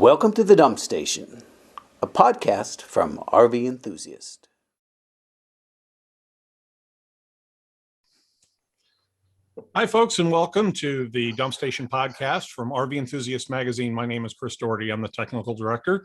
Welcome to the Dump Station, a podcast from RV Enthusiast. Hi, folks, and welcome to the Dump Station podcast from RV Enthusiast magazine. My name is Chris Doherty. I'm the technical director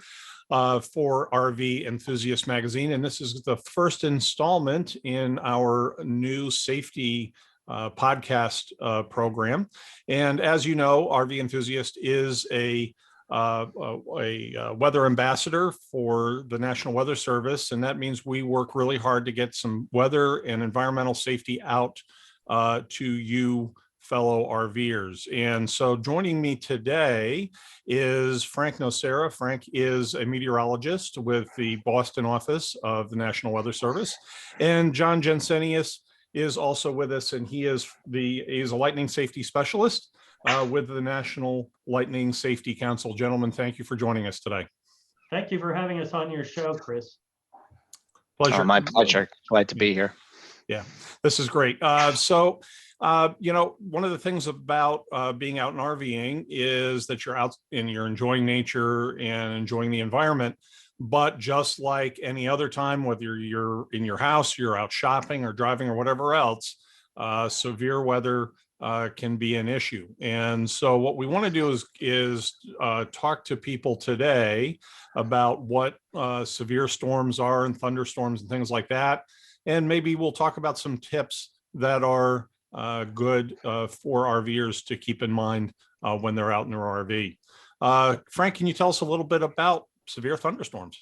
for RV Enthusiast magazine, and this is the first installment in our new safety podcast program. And as you know, RV Enthusiast is a weather ambassador for the National Weather Service, and that means we work really hard to get some weather and environmental safety out to you fellow RVers. And so joining me today is Frank Nocera. Frank is a meteorologist with the Boston office of the National Weather Service. And John Jensenius is also with us, and he is a lightning safety specialist with the National Lightning Safety Council. Gentlemen, thank you for joining us today. Thank you for having us on your show, Chris. Pleasure. My pleasure. Glad to be here. Yeah, this is great. So, one of the things about being out in RVing is that you're out and you're enjoying nature and enjoying the environment. But just like any other time, whether you're in your house, you're out shopping or driving or whatever else, severe weather can be an issue. And so what we want to do is talk to people today about what severe storms are and thunderstorms and things like that. And maybe we'll talk about some tips that are good for RVers to keep in mind when they're out in their RV. Frank, can you tell us a little bit about severe thunderstorms?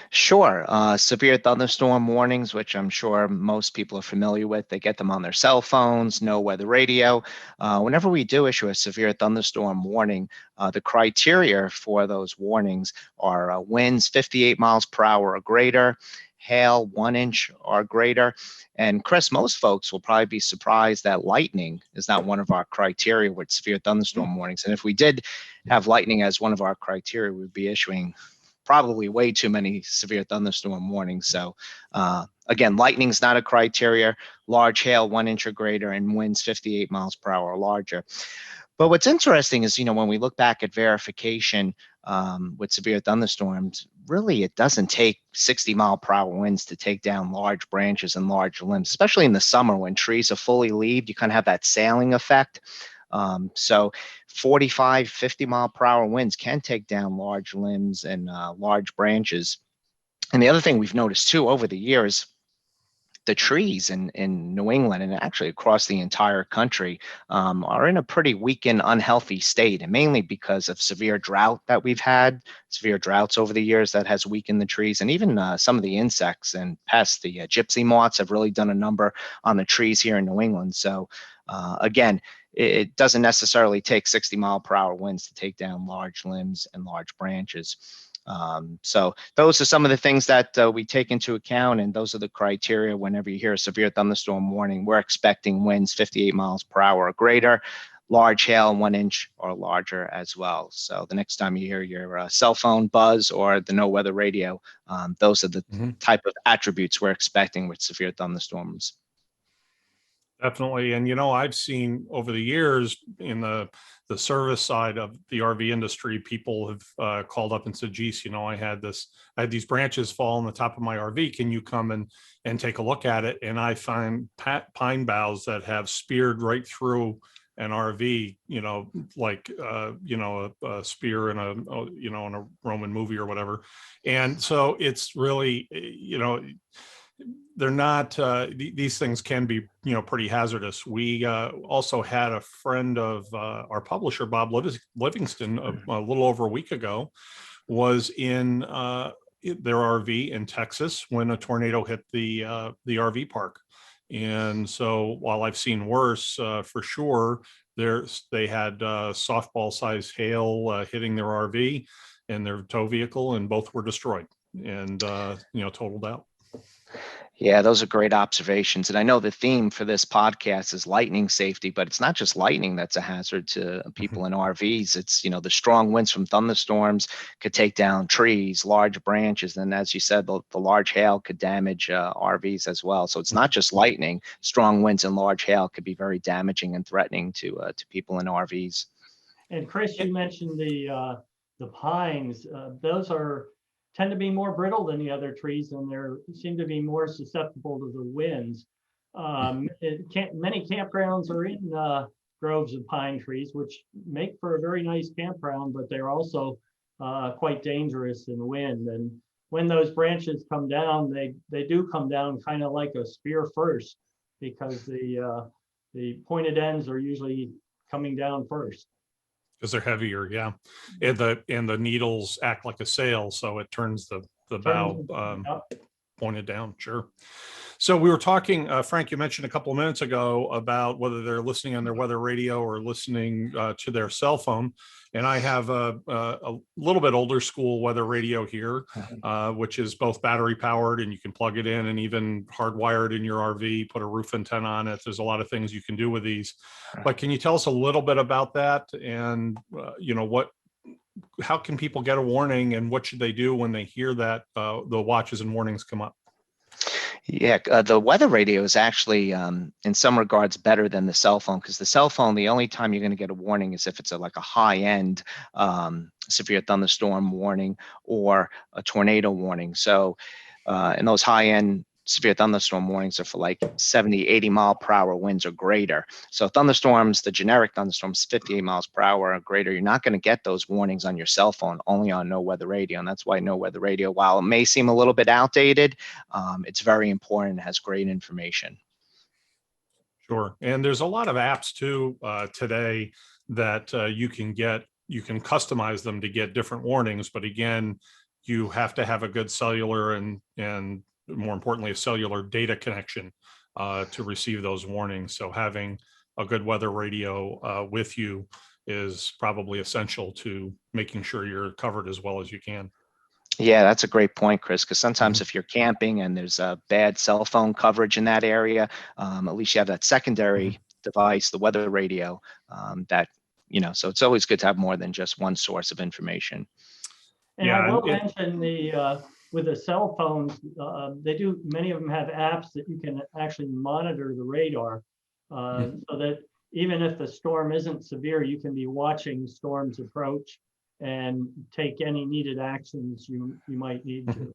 Sure. Severe thunderstorm warnings, which I'm sure most people are familiar with. They get them on their cell phones, no weather radio. Whenever we do issue a severe thunderstorm warning, the criteria for those warnings are winds 58 miles per hour or greater, hail 1 inch or greater. And Chris, most folks will probably be surprised that lightning is not one of our criteria with severe thunderstorm warnings. And if we did have lightning as one of our criteria, we'd be issuing probably way too many severe thunderstorm warnings. So again, lightning is not a criteria. Large hail 1 inch or greater and winds 58 miles per hour or larger. But what's interesting is, when we look back at verification with severe thunderstorms, really it doesn't take 60 mile per hour winds to take down large branches and large limbs, especially in the summer when trees are fully leaved. You kind of have that sailing effect. So 45, 50 mile per hour winds can take down large limbs and large branches. And the other thing we've noticed too over the years, the trees in New England and actually across the entire country are in a pretty weak and unhealthy state, and mainly because of severe drought that we've had, severe droughts over the years that has weakened the trees, and even some of the insects and pests. The gypsy moths have really done a number on the trees here in New England. So again, it doesn't necessarily take 60 mile per hour winds to take down large limbs and large branches. So those are some of the things that we take into account, and those are the criteria. Whenever you hear a severe thunderstorm warning, we're expecting winds 58 miles per hour or greater, large hail 1 inch or larger as well. So the next time you hear your cell phone buzz or the no weather radio, those are the type of attributes we're expecting with severe thunderstorms. Definitely. And, I've seen over the years in the service side of the RV industry, people have called up and said, geez, I had these branches fall on the top of my RV. Can you come and take a look at it? And I find pine boughs that have speared right through an RV, like, a spear in in a Roman movie or whatever. And so it's really, they're not, these things can be, pretty hazardous. We also had a friend of our publisher, Bob Livingston, a little over a week ago, was in their RV in Texas when a tornado hit the RV park. And so while I've seen worse, for sure, they had softball size hail hitting their RV and their tow vehicle, and both were destroyed and, totaled out. Yeah, those are great observations. And I know the theme for this podcast is lightning safety, but it's not just lightning that's a hazard to people in RVs. It's, the strong winds from thunderstorms could take down trees, large branches. And as you said, the large hail could damage RVs as well. So it's not just lightning. Strong winds and large hail could be very damaging and threatening to people in RVs. And Chris, you mentioned the the pines, those tend to be more brittle than the other trees, and they seem to be more susceptible to the winds. Many campgrounds are in groves of pine trees, which make for a very nice campground, but they're also quite dangerous in wind. And when those branches come down, they do come down kind of like a spear first, because the pointed ends are usually coming down first. Because they're heavier, yeah. And the needles act like a sail, so it turns the bow Yep. pointed down. Sure. So we were talking, Frank, you mentioned a couple of minutes ago about whether they're listening on their weather radio or listening to their cell phone. And I have a little bit older school weather radio here, which is both battery powered, and you can plug it in and even hardwired in your RV, put a roof antenna on it. There's a lot of things you can do with these. But can you tell us a little bit about that? And, how can people get a warning, and what should they do when they hear that the watches and warnings come up? Yeah, the weather radio is actually, in some regards, better than the cell phone, because the cell phone, the only time you're going to get a warning is if it's like a high-end severe thunderstorm warning or a tornado warning. So, in those high-end severe thunderstorm warnings are for like 70, 80 mile per hour winds or greater. So thunderstorms, the generic thunderstorms, 58 miles per hour or greater, you're not going to get those warnings on your cell phone, only on no weather radio. And that's why no weather radio, while it may seem a little bit outdated, it's very important, it has great information. Sure. And there's a lot of apps too today that you can customize them to get different warnings. But again, you have to have a good cellular and more importantly, a cellular data connection to receive those warnings. So having a good weather radio with you is probably essential to making sure you're covered as well as you can. Yeah, that's a great point, Chris, because sometimes if you're camping and there's a bad cell phone coverage in that area, at least you have that secondary device, the weather radio, so it's always good to have more than just one source of information. And yeah, I will mention with the cell phones, many of them have apps that you can actually monitor the radar, so that even if the storm isn't severe, you can be watching storms approach and take any needed actions you might need to.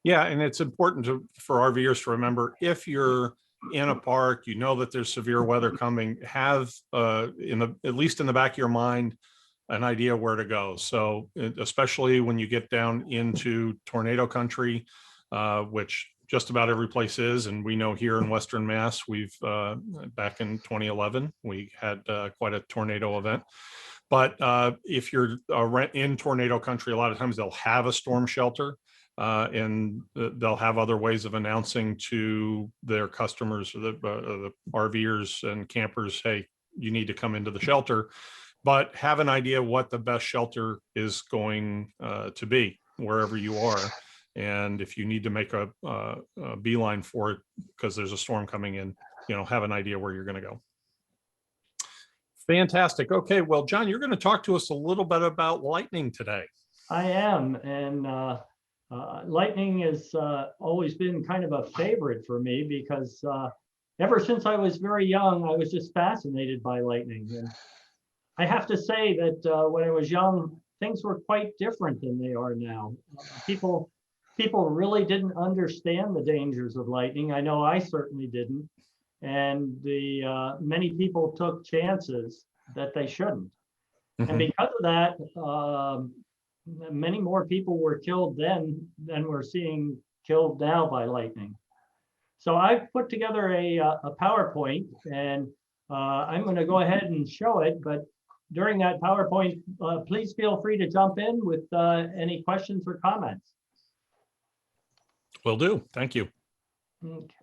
Yeah, and it's important for RVers to remember, if you're in a park, you know that there's severe weather coming, have at least in the back of your mind an idea where to go. So especially when you get down into tornado country, which just about every place is, and we know here in Western Mass, we've back in 2011 we had quite a tornado event. But if you're in tornado country, a lot of times they'll have a storm shelter, and they'll have other ways of announcing to their customers, or the RVers and campers, hey, you need to come into the shelter. But have an idea what the best shelter is going to be wherever you are. And if you need to make a beeline for it because there's a storm coming in, have an idea where you're going to go. Fantastic. Okay, well, John, you're going to talk to us a little bit about lightning today. I am, and lightning has always been kind of a favorite for me, because ever since I was very young, I was just fascinated by lightning. And I have to say that when I was young, things were quite different than they are now. People really didn't understand the dangers of lightning. I know I certainly didn't. And many people took chances that they shouldn't. And because of that, many more people were killed then than we're seeing killed now by lightning. So I've put together a PowerPoint, and I'm going to go ahead and show it. But during that PowerPoint, please feel free to jump in with any questions or comments. Will do. Thank you. Okay.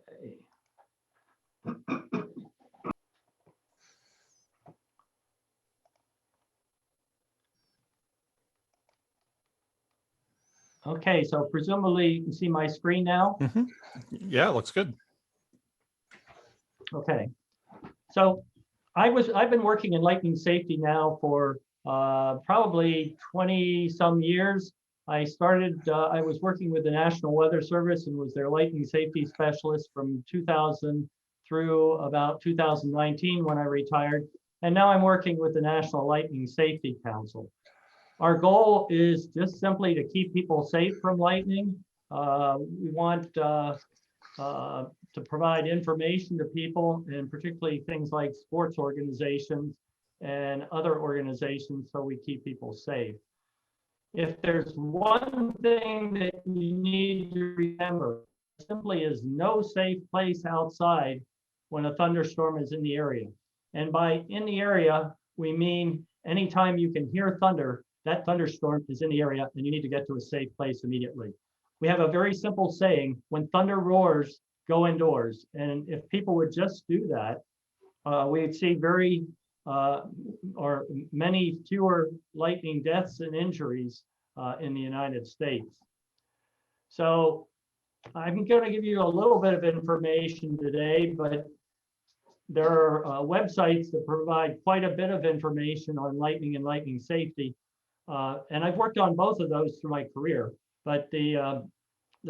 Okay, so presumably you can see my screen now. Yeah, looks good. Okay, so I've been working in lightning safety now for probably 20 some years. I was working with the National Weather Service and was their lightning safety specialist from 2000 through about 2019 when I retired. And now I'm working with the National Lightning Safety Council. Our goal is just simply to keep people safe from lightning. We want to provide information to people, and particularly things like sports organizations and other organizations, so we keep people safe. If there's one thing that you need to remember, simply is no safe place outside when a thunderstorm is in the area. And by in the area, we mean anytime you can hear thunder, that thunderstorm is in the area and you need to get to a safe place immediately. We have a very simple saying: when thunder roars, go indoors. And if people would just do that, we'd see many fewer lightning deaths and injuries in the United States. So I'm going to give you a little bit of information today, but there are websites that provide quite a bit of information on lightning and lightning safety. And I've worked on both of those through my career, but the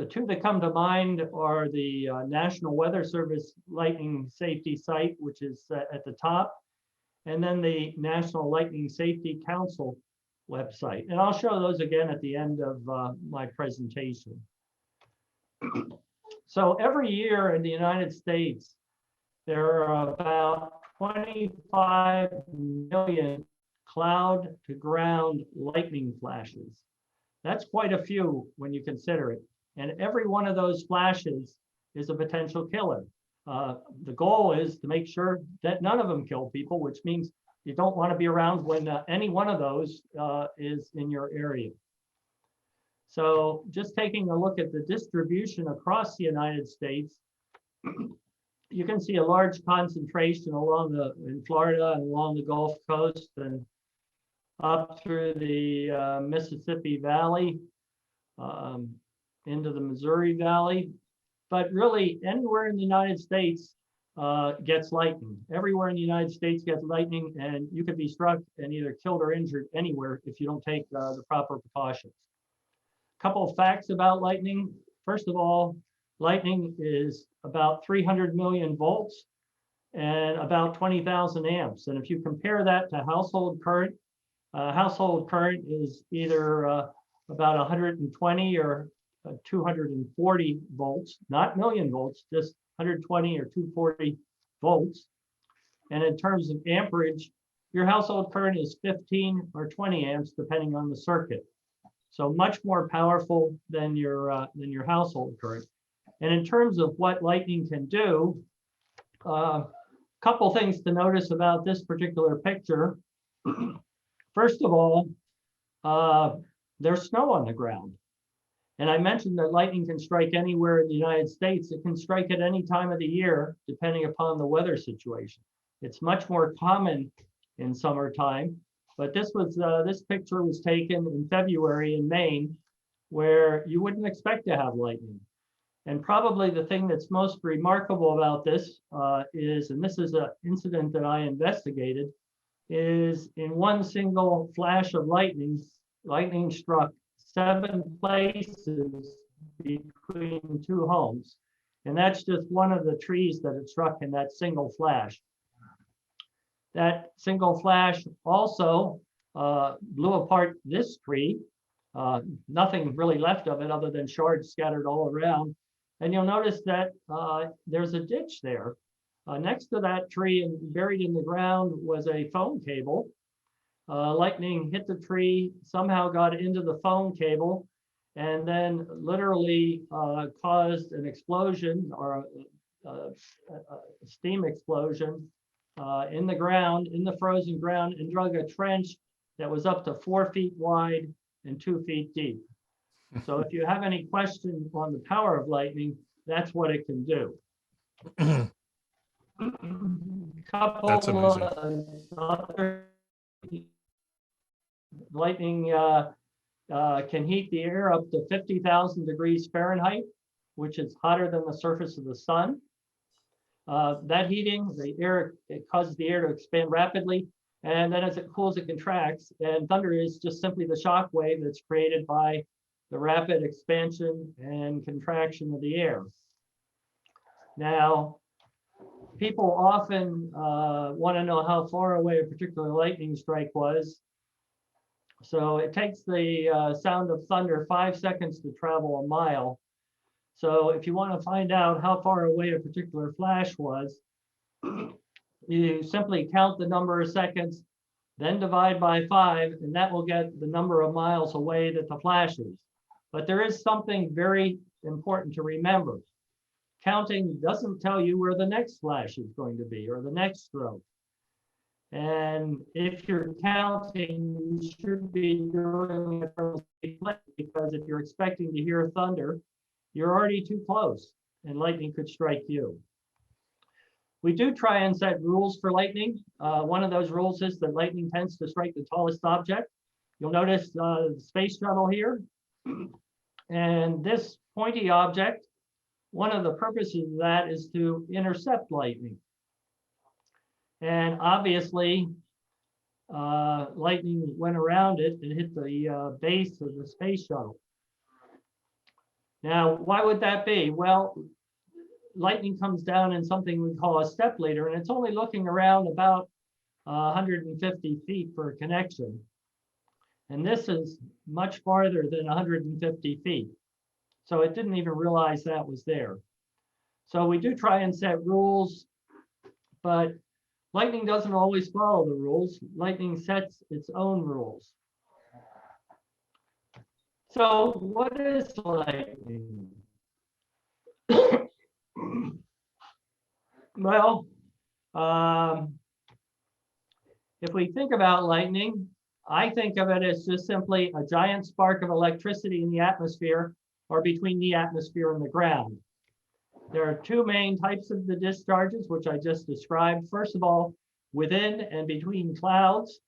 two that come to mind are the National Weather Service Lightning Safety Site, which is at the top, and then the National Lightning Safety Council website. And I'll show those again at the end of my presentation. So every year in the United States, there are about 25 million cloud to ground lightning flashes. That's quite a few when you consider it. And every one of those flashes is a potential killer. The goal is to make sure that none of them kill people, which means you don't want to be around when any one of those is in your area. So just taking a look at the distribution across the United States, you can see a large concentration in Florida and along the Gulf Coast and up through the Mississippi Valley, into the Missouri Valley. But really, anywhere in the United States gets lightning. Everywhere in the United States gets lightning, and you could be struck and either killed or injured anywhere if you don't take the proper precautions. A couple of facts about lightning. First of all, lightning is about 300 million volts and about 20,000 amps. And if you compare that to household current is either about 120 or 240 volts, not million volts, just 120 or 240 volts. And in terms of amperage, your household current is 15 or 20 amps, depending on the circuit. So much more powerful than your household current. And in terms of what lightning can do, couple things to notice about this particular picture. First of all, there's snow on the ground. And I mentioned that lightning can strike anywhere in the United States. It can strike at any time of the year, depending upon the weather situation. It's much more common in summertime, but this picture was taken in February in Maine, where you wouldn't expect to have lightning. And probably the thing that's most remarkable about this is, and this is an incident that I investigated, is in one single flash of lightning struck 7 places between 2 homes. And that's just one of the trees that it struck in that single flash. That single flash also blew apart this tree. Nothing really left of it other than shards scattered all around. And you'll notice that there's a ditch there. Next to that tree and buried in the ground was a phone cable. Lightning hit the tree, somehow got into the phone cable, and then literally caused an explosion or a steam explosion in the ground, in the frozen ground, and dug a trench that was up to 4 feet wide and 2 feet deep. So if you have any questions on the power of lightning, that's what it can do. That's amazing. Other lightning can heat the air up to 50,000 degrees Fahrenheit, which is hotter than the surface of the sun. That heating, it causes the air to expand rapidly, and then as it cools, it contracts. And thunder is just simply the shock wave that's created by the rapid expansion and contraction of the air. Now, people often want to know how far away a particular lightning strike was. So it takes the sound of thunder 5 seconds to travel a mile. So if you want to find out how far away a particular flash was, you simply count the number of seconds, then divide by 5, and that will get the number of miles away that the flash is. But there is something very important to remember. Counting doesn't tell you where the next flash is going to be or the next stroke. And if you're counting, you should be doing it from a place, because if you're expecting to hear thunder, you're already too close and lightning could strike you. We do try and set rules for lightning. One of those rules is that lightning tends to strike the tallest object. You'll notice the space shuttle here. And this pointy object, one of the purposes of that is to intercept lightning. And obviously, lightning went around it and hit the base of the space shuttle. Now, why would that be? Well, lightning comes down in something we call a step leader, and it's only looking around about 150 feet for a connection. And this is much farther than 150 feet. So it didn't even realize that was there. So we do try and set rules, but lightning doesn't always follow the rules. Lightning sets its own rules. So what is lightning? Well, if we think about lightning, I think of it as just simply a giant spark of electricity in the atmosphere or between the atmosphere and the ground. There are two main types of the discharges, which I just described. First of all, within and between clouds.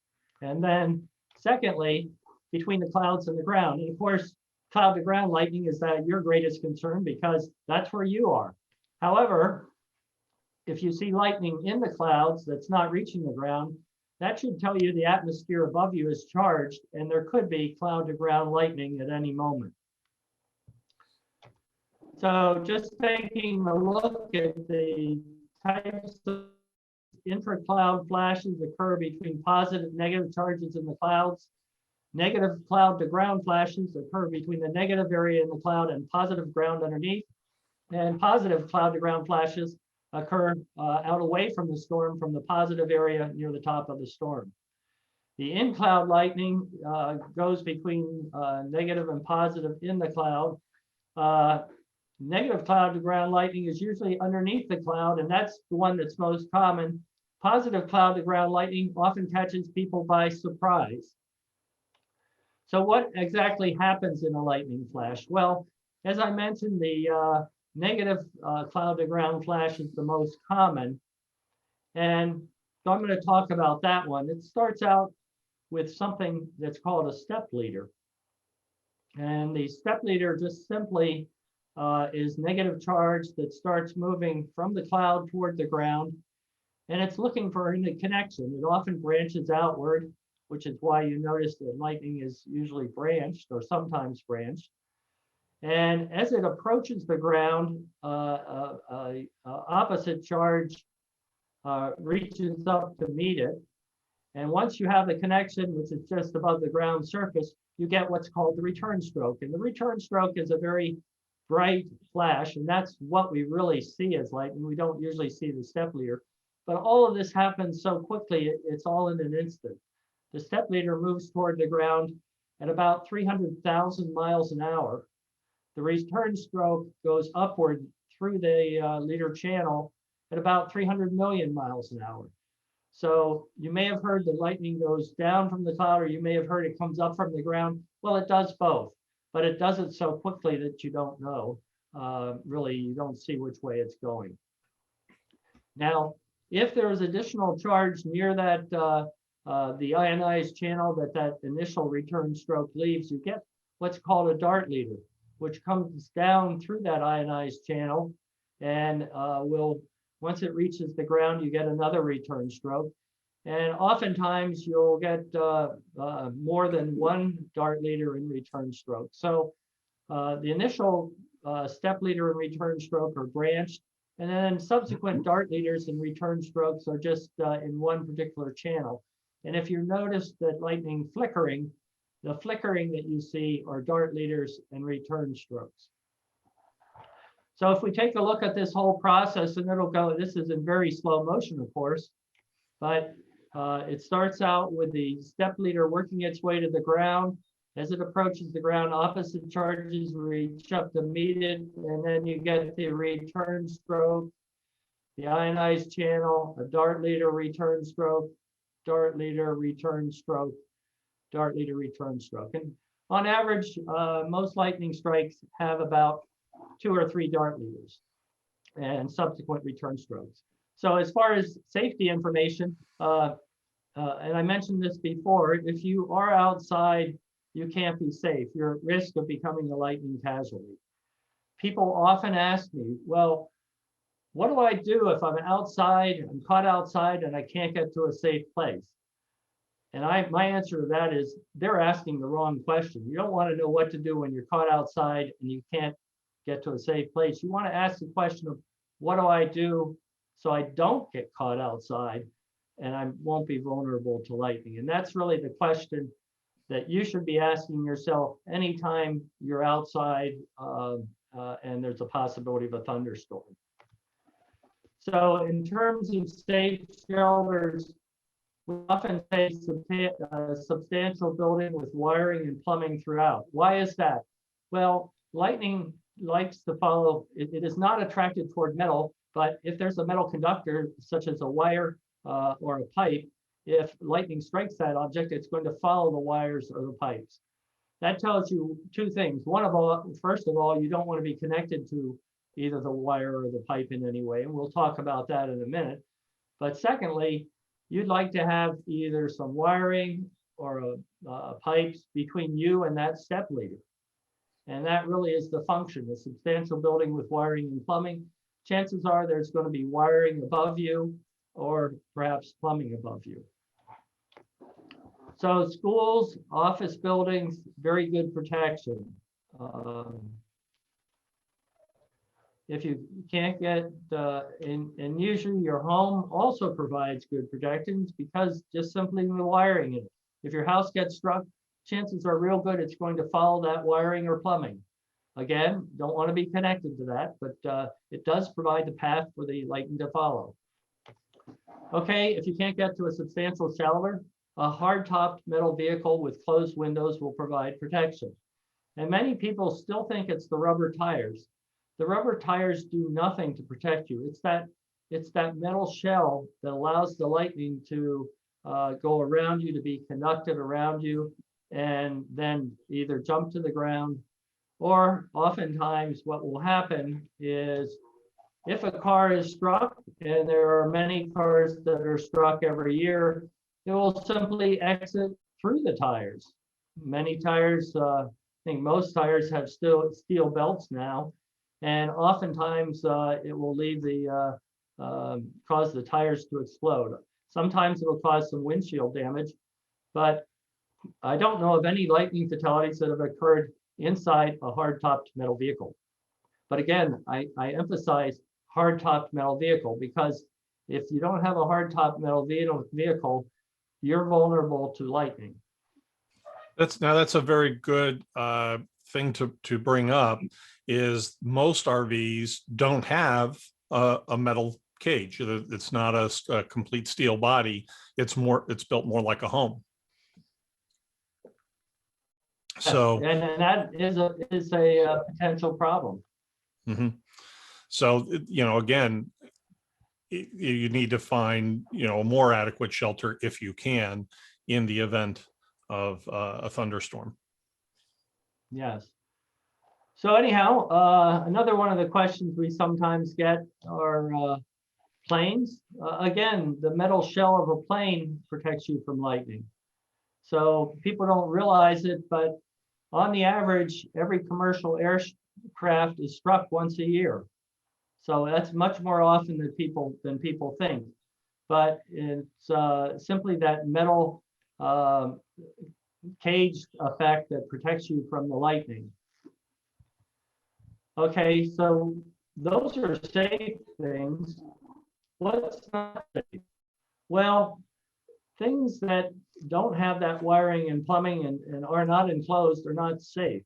And then secondly, between the clouds and the ground. And of course, cloud to ground lightning is your greatest concern because that's where you are. However, if you see lightning in the clouds that's not reaching the ground, that should tell you the atmosphere above you is charged and there could be cloud to ground lightning at any moment. So just taking a look at the types of intra-cloud flashes occur between positive and negative charges in the clouds. Negative cloud to ground flashes occur between the negative area in the cloud and positive ground underneath. And positive cloud to ground flashes occur out away from the storm from the positive area near the top of the storm. The in-cloud lightning goes between negative and positive in the cloud. Negative cloud to ground lightning is usually underneath the cloud, and that's the one that's most common. Positive cloud to ground lightning often catches people by surprise. So what exactly happens in a lightning flash? Well, as I mentioned, the negative cloud to ground flash is the most common. And so I'm going to talk about that one. It starts out with something that's called a step leader. And the step leader just simply is negative charge that starts moving from the cloud toward the ground. And it's looking for a connection. It often branches outward, which is why you notice that lightning is usually branched or sometimes branched. And as it approaches the ground, opposite charge reaches up to meet it. And once you have the connection, which is just above the ground surface, you get what's called the return stroke. And the return stroke is a very bright flash, and that's what we really see as lightning. We don't usually see the step leader, but all of this happens so quickly, it's all in an instant. The step leader moves toward the ground at about 300,000 miles an hour. The return stroke goes upward through the leader channel at about 300 million miles an hour. So you may have heard that lightning goes down from the cloud, or you may have heard it comes up from the ground. Well, it does both, but it does it so quickly that you don't know. Really, you don't see which way it's going. Now, if there is additional charge near that the ionized channel that initial return stroke leaves, you get what's called a dart leader, which comes down through that ionized channel and once it reaches the ground, you get another return stroke. And oftentimes you'll get more than one dart leader in return stroke. So the initial step leader and return stroke are branched, and then subsequent dart leaders and return strokes are just in one particular channel. And if you notice that lightning flickering, The flickering that you see are dart leaders and return strokes. So if we take a look at this whole process, and it'll go, this is in very slow motion, of course, but it starts out with the step leader working its way to the ground. As it approaches the ground, opposite charges reach up to meet it, and then you get the return stroke, the ionized channel, a dart leader return stroke, dart leader return stroke, dart leader return stroke. And on average, most lightning strikes have about 2 or 3 dart leaders and subsequent return strokes. So as far as safety information, and I mentioned this before, if you are outside, you can't be safe. You're at risk of becoming a lightning casualty. People often ask me, well, what do I do if I'm outside, I'm caught outside and I can't get to a safe place? And my answer to that is they're asking the wrong question. You don't want to know what to do when you're caught outside and you can't get to a safe place. You want to ask the question of, what do I do so I don't get caught outside and I won't be vulnerable to lightning? And that's really the question that you should be asking yourself anytime you're outside and there's a possibility of a thunderstorm. So in terms of safe shelters, we often say substantial building with wiring and plumbing throughout. Why is that? Well, lightning likes to follow, it is not attracted toward metal, but if there's a metal conductor, such as a wire or a pipe, if lightning strikes that object, it's going to follow the wires or the pipes. That tells you 2 things. First of all, you don't want to be connected to either the wire or the pipe in any way, and we'll talk about that in a minute. But secondly, you'd like to have either some wiring or pipes between you and that step leader. And that really is the function, a substantial building with wiring and plumbing. Chances are there's going to be wiring above you or perhaps plumbing above you. So schools, office buildings, very good protection. If you can't get, and usually your home also provides good protections because just simply the wiring in it. If your house gets struck, chances are real good it's going to follow that wiring or plumbing. Again, don't want to be connected to that, but it does provide the path for the lightning to follow. Okay, if you can't get to a substantial shelter, a hard-topped metal vehicle with closed windows will provide protection. And many people still think it's the rubber tires. The rubber tires do nothing to protect you. It's that metal shell that allows the lightning to go around you, to be conducted around you, and then either jump to the ground, or oftentimes what will happen is if a car is struck, and there are many cars that are struck every year, it will simply exit through the tires. Many tires, I think most tires have steel belts now, and oftentimes it will leave cause the tires to explode. Sometimes it will cause some windshield damage, but I don't know of any lightning fatalities that have occurred inside a hard-topped metal vehicle. But again, I emphasize hard-topped metal vehicle because if you don't have a hard-topped metal vehicle, you're vulnerable to lightning. That's a very good thing to bring up. Is most RVs don't have a metal cage. It's not a complete steel body. It's built more like a home. So and that is a potential problem. Mm-hmm. So again, you need to find a more adequate shelter if you can in the event of a thunderstorm. Yes. So anyhow, another one of the questions we sometimes get are planes. Again, the metal shell of a plane protects you from lightning. So people don't realize it, but on the average, every commercial aircraft is struck once a year. So that's much more often than people think. But it's simply that metal cage effect that protects you from the lightning. Okay, so those are safe things. What's not safe? Well, things that don't have that wiring and plumbing and are not enclosed are not safe.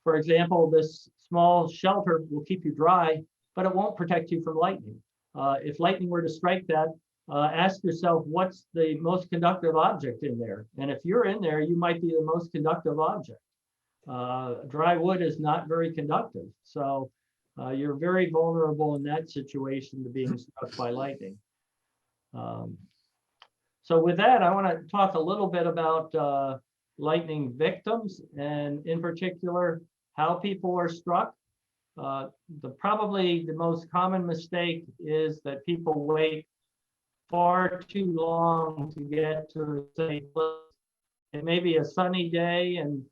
For example, this small shelter will keep you dry, but it won't protect you from lightning. If lightning were to strike that, ask yourself, what's the most conductive object in there? And if you're in there, you might be the most conductive object. Dry wood is not very conductive. So you're very vulnerable in that situation to being struck by lightning. So with that, I want to talk a little bit about lightning victims, and in particular, how people are struck. Probably the most common mistake is that people wait far too long to get to a safe place. It may be a sunny day and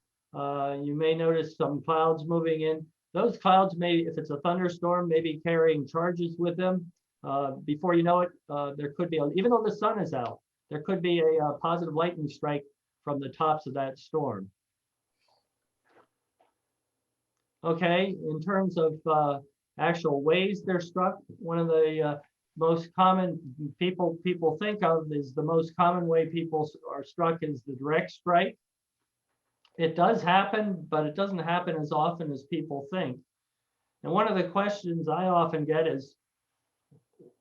you may notice some clouds moving in. Those clouds may, if it's a thunderstorm, may be carrying charges with them. Before you know it, there could be, even though the sun is out, there could be a positive lightning strike from the tops of that storm. Okay, in terms of actual ways they're struck, one of the most common people think of is the most common way people are struck is the direct strike. It does happen, but it doesn't happen as often as people think. And one of the questions I often get is,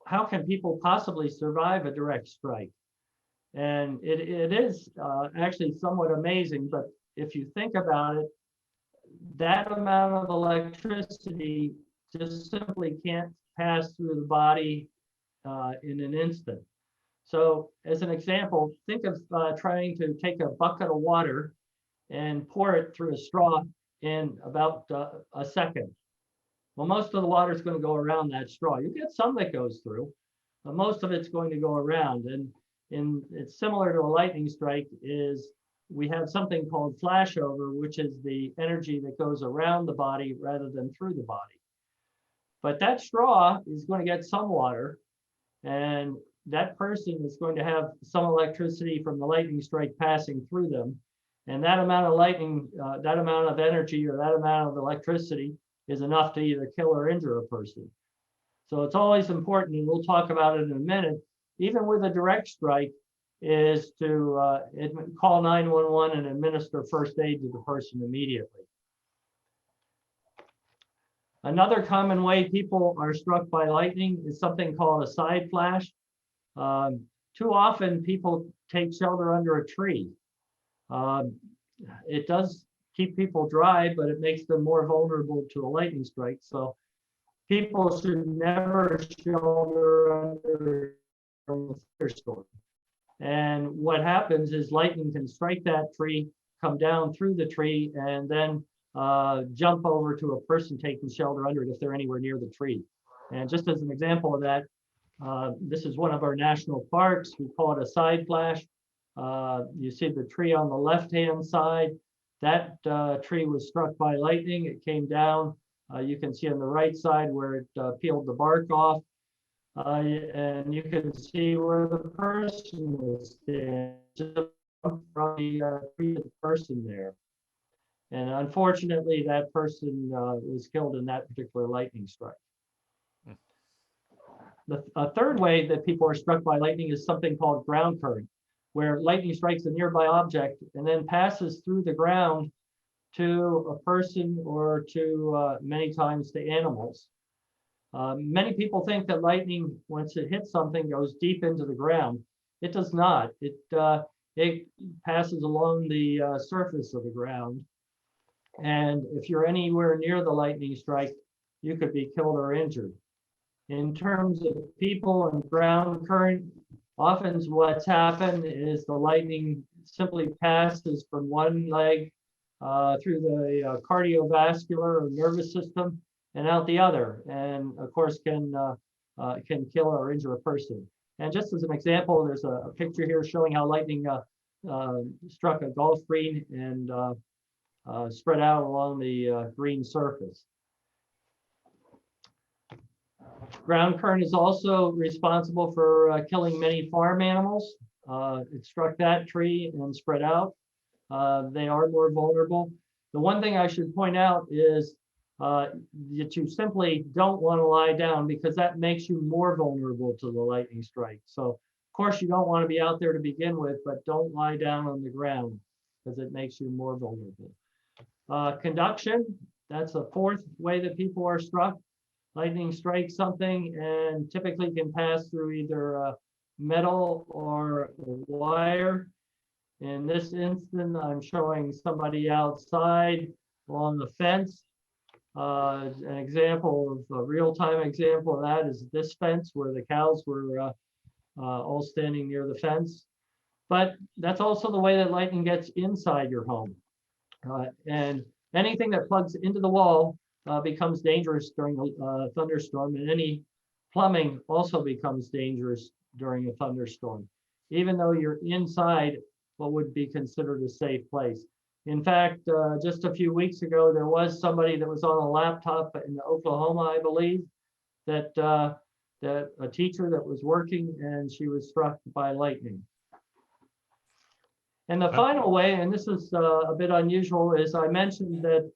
how can people possibly survive a direct strike? And it is actually somewhat amazing, but if you think about it, that amount of electricity just simply can't pass through the body in an instant. So as an example, think of trying to take a bucket of water and pour it through a straw in about a second. Well, most of the water is going to go around that straw. You get some that goes through, but most of it's going to go around. And it's similar to a lightning strike is we have something called flashover, which is the energy that goes around the body rather than through the body. But that straw is going to get some water, and that person is going to have some electricity from the lightning strike passing through them. And that amount of lightning, that amount of energy or that amount of electricity is enough to either kill or injure a person. So it's always important, and we'll talk about it in a minute, even with a direct strike, is to call 911 and administer first aid to the person immediately. Another common way people are struck by lightning is something called a side flash. Too often people take shelter under a tree. It does keep people dry, but it makes them more vulnerable to a lightning strike. So people should never shelter under a thunderstorm. And what happens is lightning can strike that tree, come down through the tree, and then jump over to a person taking shelter under it if they're anywhere near the tree. And just as an example of that, this is one of our national parks. We call it a side flash. You see the tree on the left-hand side. That tree was struck by lightning. It came down. You can see on the right side where it peeled the bark off. And you can see where the person was standing, just from the person there. And unfortunately, that person was killed in that particular lightning strike. A third way that people are struck by lightning is something called ground current, where lightning strikes a nearby object and then passes through the ground to a person or to many times to animals. Many people think that lightning, once it hits something, goes deep into the ground. It does not. It passes along the surface of the ground. And if you're anywhere near the lightning strike, you could be killed or injured. In terms of people and ground current, often what's happened is the lightning simply passes from one leg through the cardiovascular or nervous system and out the other, and of course can kill or injure a person. And just as an example, there's a picture here showing how lightning struck a golf green and spread out along the green surface. Ground current is also responsible for killing many farm animals. It struck that tree and spread out. They are more vulnerable. The one thing I should point out is that you simply don't want to lie down, because that makes you more vulnerable to the lightning strike. So Of course, you don't want to be out there to begin with, but don't lie down on the ground because it makes you more vulnerable. Conduction, that's the fourth way that people are struck. Lightning strikes something and typically can pass through either metal or wire. In this instance, I'm showing somebody outside on the fence. An example of a real-time example of that is this fence where the cows were all standing near the fence. But that's also the way that lightning gets inside your home. And anything that plugs into the wall becomes dangerous during a thunderstorm, and any plumbing also becomes dangerous during a thunderstorm, even though you're inside what would be considered a safe place. In fact, just a few weeks ago, there was somebody that was on a laptop in Oklahoma, I believe, that a teacher that was working and she was struck by lightning. And the final way, and this is a bit unusual, is I mentioned that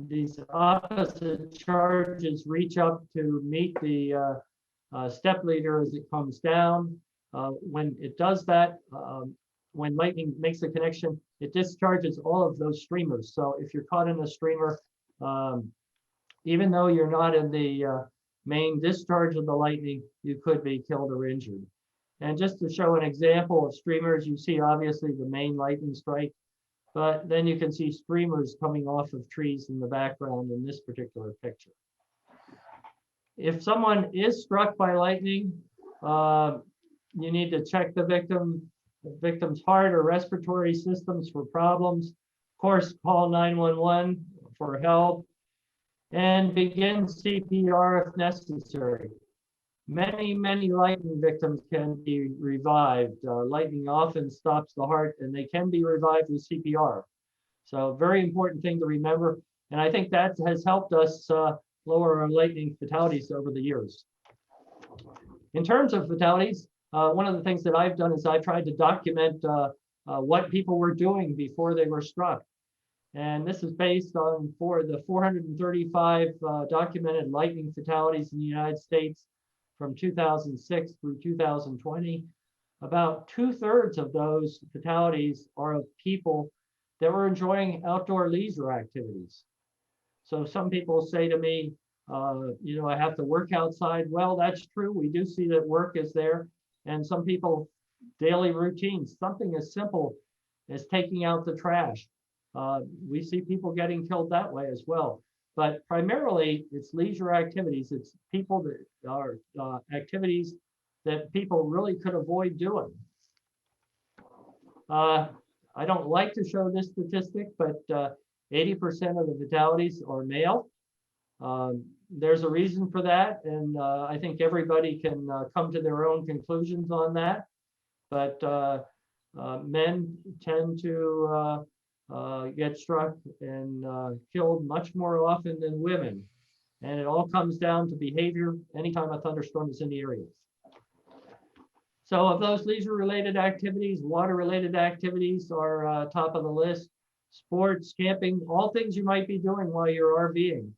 these opposite charges reach up to meet the step leader as it comes down. When it does that, when lightning makes a connection, it discharges all of those streamers. So if you're caught in a streamer, even though you're not in the main discharge of the lightning, you could be killed or injured. And just to show an example of streamers, you see obviously the main lightning strike, but then you can see streamers coming off of trees in the background in this particular picture. If someone is struck by lightning, you need to check the victim's heart or respiratory systems for problems. Of course, call 911 for help and begin CPR if necessary. Many lightning victims can be revived. Lightning often stops the heart and they can be revived with CPR. So very important thing to remember. And I think that has helped us lower our lightning fatalities over the years. In terms of fatalities, one of the things that I've done is I've tried to document what people were doing before they were struck. And this is based on the 435 documented lightning fatalities in the United States from 2006 through 2020. About 2/3 of those fatalities are of people that were enjoying outdoor leisure activities. So some people say to me, you know, I have to work outside. Well, that's true. We do see that work is there. And some people, daily routines, something as simple as taking out the trash. We see people getting killed that way as well. But primarily, it's leisure activities. It's people that are activities that people really could avoid doing. I don't like to show this statistic, but 80% of the fatalities are male. There's a reason for that, and I think everybody can come to their own conclusions on that. But men tend to get struck and killed much more often than women. And it all comes down to behavior anytime a thunderstorm is in the area. So of those leisure-related activities, water-related activities are top of the list. Sports, camping, all things you might be doing while you're RVing,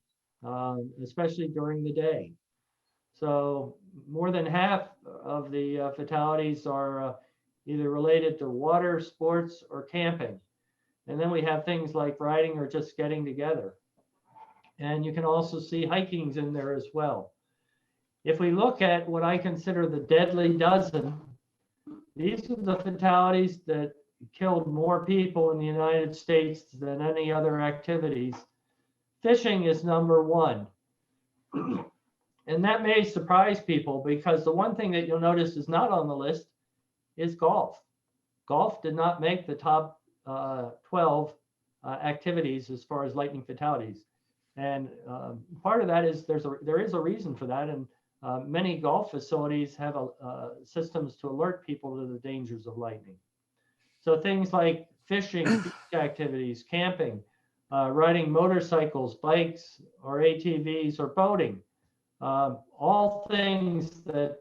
especially during the day. So more than half of the fatalities are either related to water, sports, or camping. And then we have things like riding or just getting together. And you can also see hiking's in there as well. If we look at what I consider the deadly dozen, these are the fatalities that killed more people in the United States than any other activities. Fishing is number one. And that may surprise people because the one thing that you'll notice is not on the list is golf. Golf did not make the top 12 activities as far as lightning fatalities. And part of that is there is a reason for that. And many golf facilities have systems to alert people to the dangers of lightning. So things like fishing, beach activities, camping, riding motorcycles, bikes, or ATVs, or boating, all things that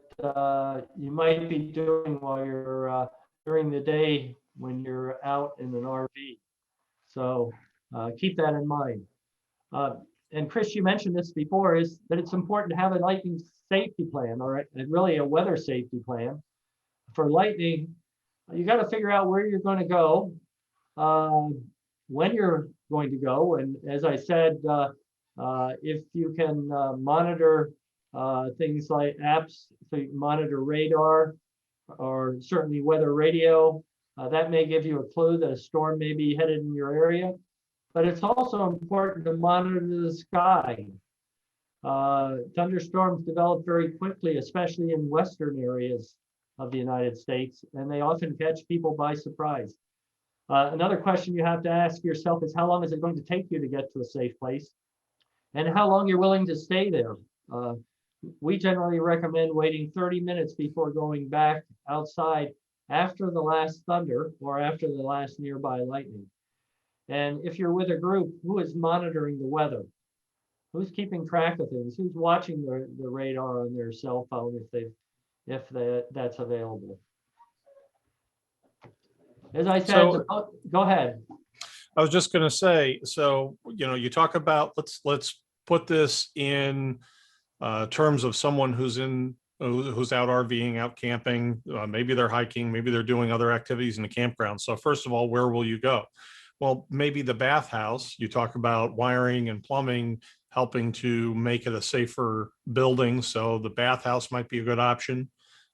you might be doing while you're during the day when you're out in an RV. So keep that in mind. And Chris, you mentioned this before, is that it's important to have a lightning safety plan, or really a weather safety plan. for lightning, you got to figure out where you're going to go, when you're going to go. And as I said, if you can monitor things like apps, so you can monitor radar or certainly weather radio, that may give you a clue that a storm may be headed in your area. But it's also important to monitor the sky. Thunderstorms develop very quickly, especially in western areas of the United States, and they often catch people by surprise. Another question you have to ask yourself is, how long is it going to take you to get to a safe place? And how long you're willing to stay there. We generally recommend waiting 30 minutes before going back outside after the last thunder or after the last nearby lightning. And if you're with a group, who is monitoring the weather? Who's keeping track of things? Who's watching the radar on their cell phone if that's available? As I said, So- go ahead. I was just going to say, so, you talk about, let's put this in terms of someone who's out RVing, out camping, maybe they're hiking, maybe they're doing other activities in the campground. So first of all, where will you go? Well, maybe the bathhouse. You talk about wiring and plumbing, helping to make it a safer building. So the bathhouse might be a good option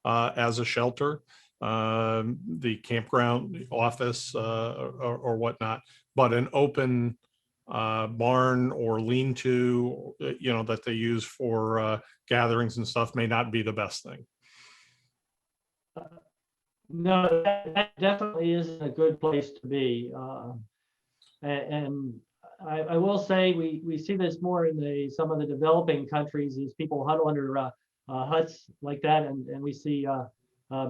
as a shelter. The campground, the office, or whatnot, but an open barn or lean-to, that they use for gatherings and stuff may not be the best thing. No, that definitely isn't a good place to be. And I will say we see this more in some of the developing countries, is people huddle under huts like that, and we see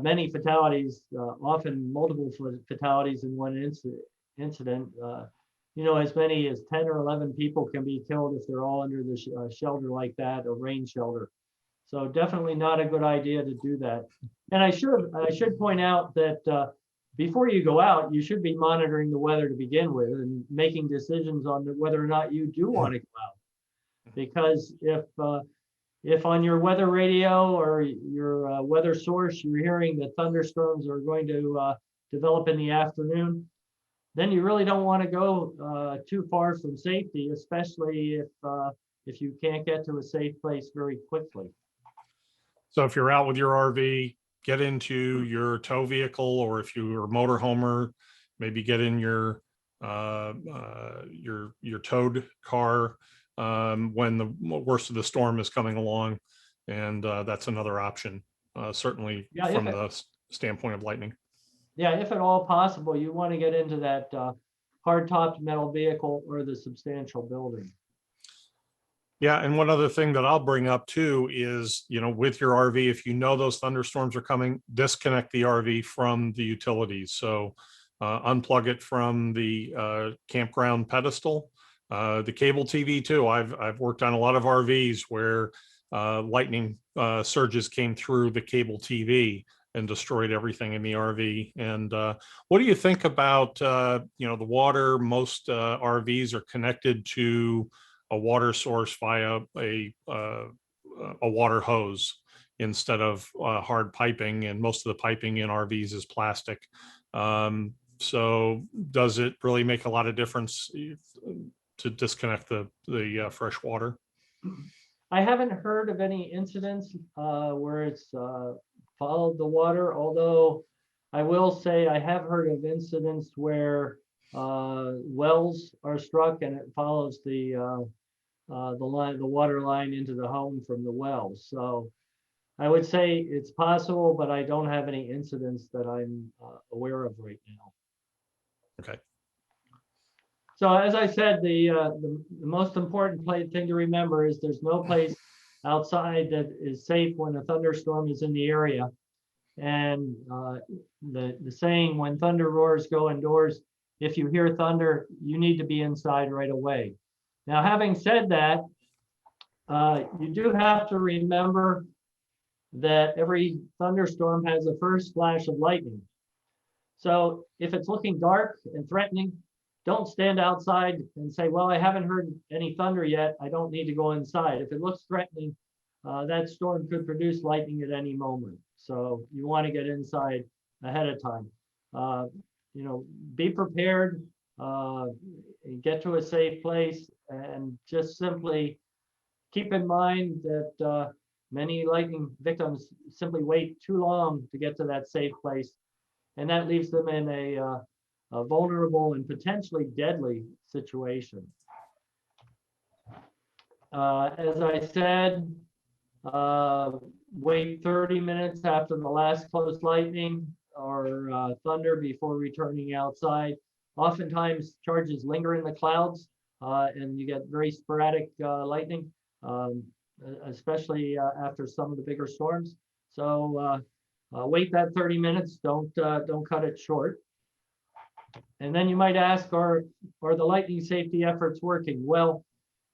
many fatalities, often multiple fatalities in one incident. As many as 10 or 11 people can be killed if they're all under the shelter like that, a rain shelter. So definitely not a good idea to do that. And I should point out that before you go out, you should be monitoring the weather to begin with and making decisions on whether or not you do want to go out. Because if on your weather radio or your weather source, you're hearing that thunderstorms are going to develop in the afternoon, then you really don't want to go too far from safety, especially if you can't get to a safe place very quickly. So if you're out with your RV, get into your tow vehicle, or if you're a motorhomer, maybe get in your towed car when the worst of the storm is coming along, and that's another option, certainly from the standpoint of lightning. Yeah, if at all possible, you want to get into that hard-topped metal vehicle or the substantial building. Yeah, and one other thing that I'll bring up too is, with your RV, if you know those thunderstorms are coming, disconnect the RV from the utilities. So unplug it from the campground pedestal, the cable TV too. I've worked on a lot of RVs where lightning surges came through the cable TV and destroyed everything in the RV. And what do you think about, the water? Most RVs are connected to a water source via a water hose instead of hard piping, and most of the piping in RVs is plastic. So does it really make a lot of difference to disconnect the fresh water? I haven't heard of any incidents where it's followed the water, although I will say I have heard of incidents where wells are struck and it follows the water line into the home from the well. So I would say it's possible, but I don't have any incidents that I'm aware of right now. Okay. So as I said, the most important thing to remember is there's no place outside that is safe when a thunderstorm is in the area. And the saying, when thunder roars, go indoors. If you hear thunder, you need to be inside right away. Now, having said that, you do have to remember that every thunderstorm has a first flash of lightning. So if it's looking dark and threatening, don't stand outside and say, well, I haven't heard any thunder yet, I don't need to go inside. If it looks threatening, that storm could produce lightning at any moment. So you want to get inside ahead of time. You know, be prepared, get to a safe place, and just simply keep in mind that many lightning victims simply wait too long to get to that safe place, and that leaves them in a vulnerable and potentially deadly situation. As I said, wait 30 minutes after the last close lightning or thunder before returning outside. Oftentimes charges linger in the clouds and you get very sporadic lightning, especially after some of the bigger storms. So wait that 30 minutes, don't cut it short. And then you might ask, are the lightning safety efforts working? Well,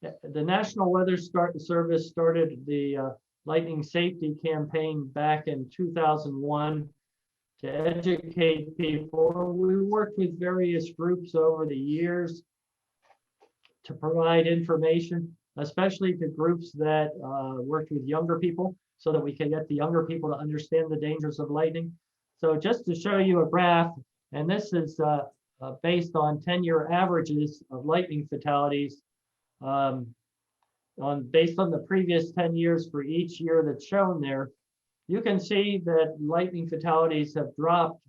the National Weather Service started the lightning safety campaign back in 2001 to educate people. We worked with various groups over the years to provide information, especially to groups that worked with younger people so that we can get the younger people to understand the dangers of lightning. So just to show you a graph, and this is based on 10-year averages of lightning fatalities based on the previous 10 years for each year that's shown there, you can see that lightning fatalities have dropped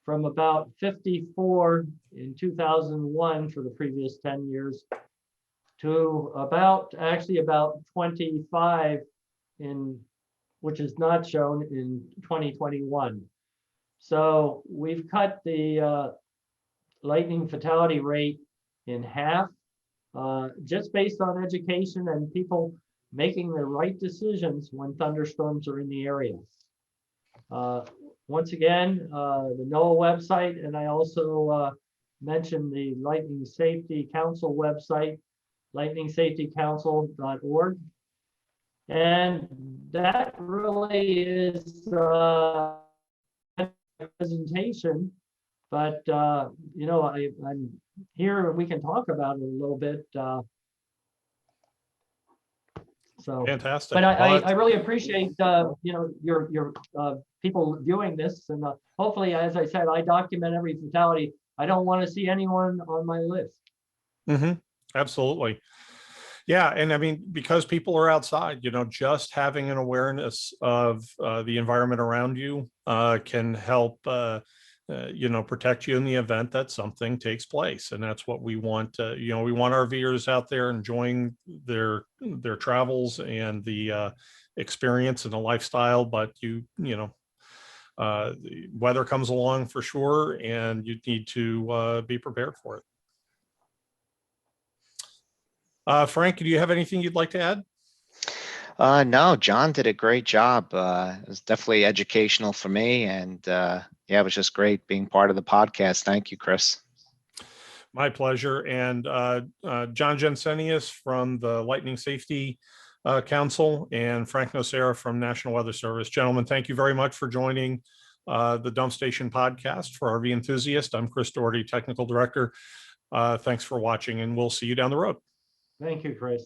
from about 54 in 2001 for the previous 10 years to about 25 which is not shown in 2021. So we've cut the lightning fatality rate in half just based on education and people making the right decisions when thunderstorms are in the area. Once again, the NOAA website, and I also mentioned the Lightning Safety Council website, lightningsafetycouncil.org. And that really is a presentation, but you know, I'm here and we can talk about it a little bit. So Fantastic. but I really appreciate you know, your people viewing this, and hopefully, as I said, I document every fatality. I don't want to see anyone on my list. Mm-hmm. Absolutely. Yeah, and I mean, because people are outside, you know, just having an awareness of the environment around you can help you know, protect you in the event that something takes place. And that's what we want. You know, we want our viewers out there enjoying their travels and the experience and the lifestyle. But you know, the weather comes along for sure, and you need to be prepared for it. Frank, do you have anything you'd like to add? No, John did a great job. It was definitely educational for me, and yeah, it was just great being part of the podcast. Thank you, Chris. My pleasure. And John Jensenius from the Lightning Safety Council and Frank Nocera from National Weather Service. Gentlemen, thank you very much for joining the Dump Station podcast for RV Enthusiast. I'm Chris Doherty, Technical Director. Thanks for watching, and we'll see you down the road. Thank you, Chris.